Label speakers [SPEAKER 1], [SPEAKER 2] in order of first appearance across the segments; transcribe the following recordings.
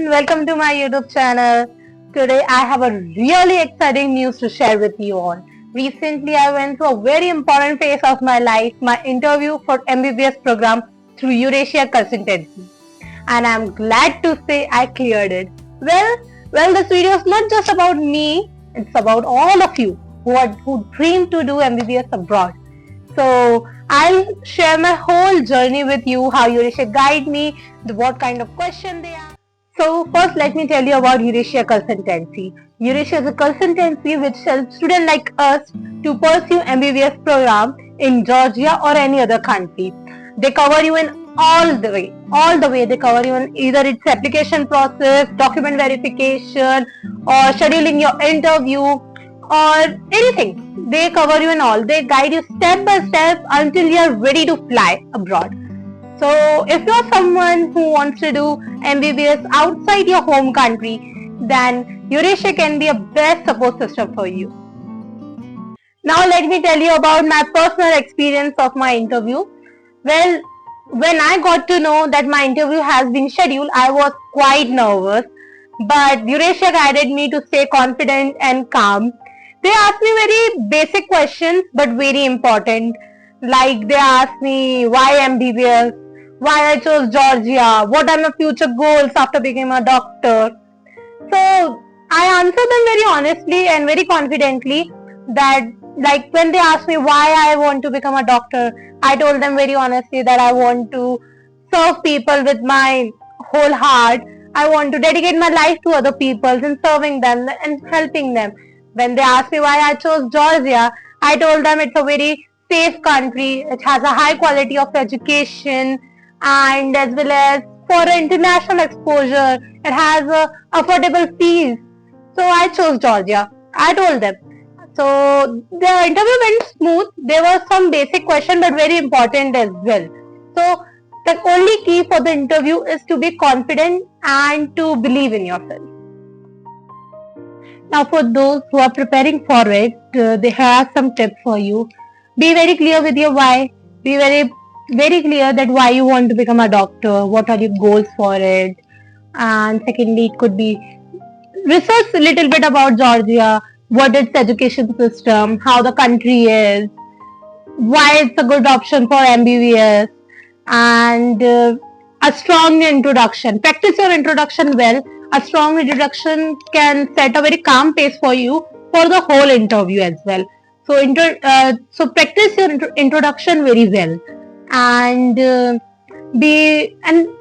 [SPEAKER 1] everyone, welcome to my YouTube channel. Today I have a really exciting news to share with you all. Recently I went through a very important phase of my life, my interview for MBBS program through Eurasia Consultancy. And I'm glad to say I cleared it. Well, this video is not just about me, it's about all of you who dream to do MBBS abroad. So I'll share my whole journey with you, how Eurasia guide me, what kind of question they ask. So first let me tell you about Eurasia Consultancy. Eurasia is a consultancy which helps students like us to pursue MBBS program in Georgia or any other country. They cover you in all the way. They cover you in either its application process, document verification, or scheduling your interview, or anything. They cover you in all. They guide you step by step until you are ready to fly abroad. So if you are someone who wants to do MBBS outside your home country, then Eurasia can be a best support system for you. Now let me tell you about my personal experience of my interview. Well, when I got to know that my interview has been scheduled, I was quite nervous, but Eurasia guided me to stay confident and calm. They asked me very basic questions but very important. Like they asked me why MBBS, why I chose Georgia, what are my future goals after becoming a doctor. So I answered them very honestly and very confidently that, like, when they asked me why I want to become a doctor, I told them very honestly that I want to serve people with my whole heart. I want to dedicate my life to other people and serving them and helping them. When they asked me why I chose Georgia, I told them it's a very safe country. It has a high quality of education, and as well as for international exposure, it has affordable fees. So I chose Georgia. I told them. So the interview went smooth. There were some basic questions but very important as well. So the only key for the interview is to be confident and to believe in yourself. Now for those who are preparing for it, they have some tips for you. Be very clear with your why. Be very clear that why you want to become a doctor, what are your goals for it. And secondly, it could be research a little bit about Georgia, what its education system, how the country is, why it's a good option for MBBS, and a strong introduction. Practice your introduction well. A strong introduction can set a very calm pace for you for the whole interview as well. So practice your introduction very well, and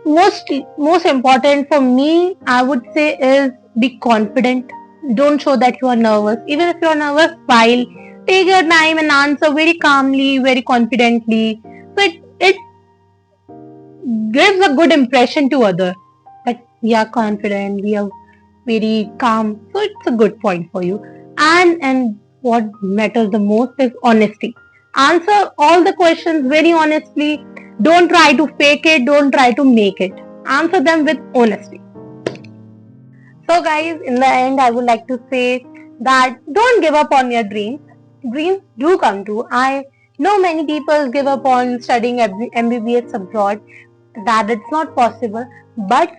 [SPEAKER 1] most important for me, I would say, is be confident. Don't show that you are nervous. Even if you are nervous, smile. Take your time and answer very calmly, very confidently. So it gives a good impression to others that we are confident, we are very calm. So it's a good point for you. And what matters the most is honesty. Answer all the questions very honestly. Don't try to fake it. Don't try to make it. Answer them with honesty. So guys, in the end, I would like to say that don't give up on your dreams. Dreams do come true. I know many people give up on studying MBBS abroad, that it's not possible, but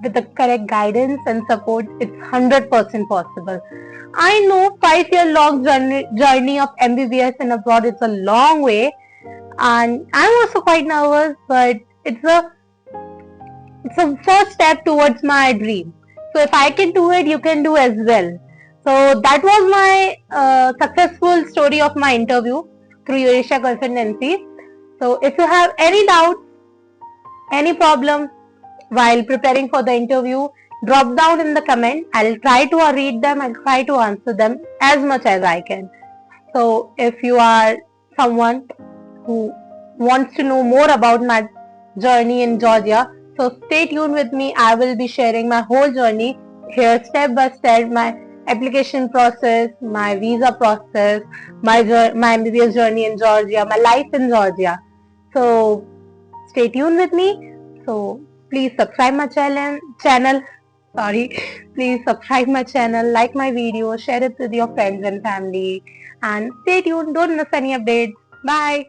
[SPEAKER 1] with the correct guidance and support, it's 100% possible. I know 5-year long journey of MBBS in abroad is a long way, and I'm also quite nervous, but it's a first step towards my dream. So if I can do it, you can do as well. So that was my successful story of my interview through Eurasia Consultancy. So if you have any doubts, any problem while preparing for the interview, drop down in the comment. I'll try to read them. I'll try to answer them as much as I can. So if you are someone who wants to know more about my journey in Georgia, so stay tuned with me. I will be sharing my whole journey here, step by step, my application process, my visa process, my MBBS journey in Georgia, my life in Georgia. So stay tuned with me. So please subscribe my channel. Please subscribe my channel, like my video, share it with your friends and family, and stay tuned. Don't miss any updates. Bye.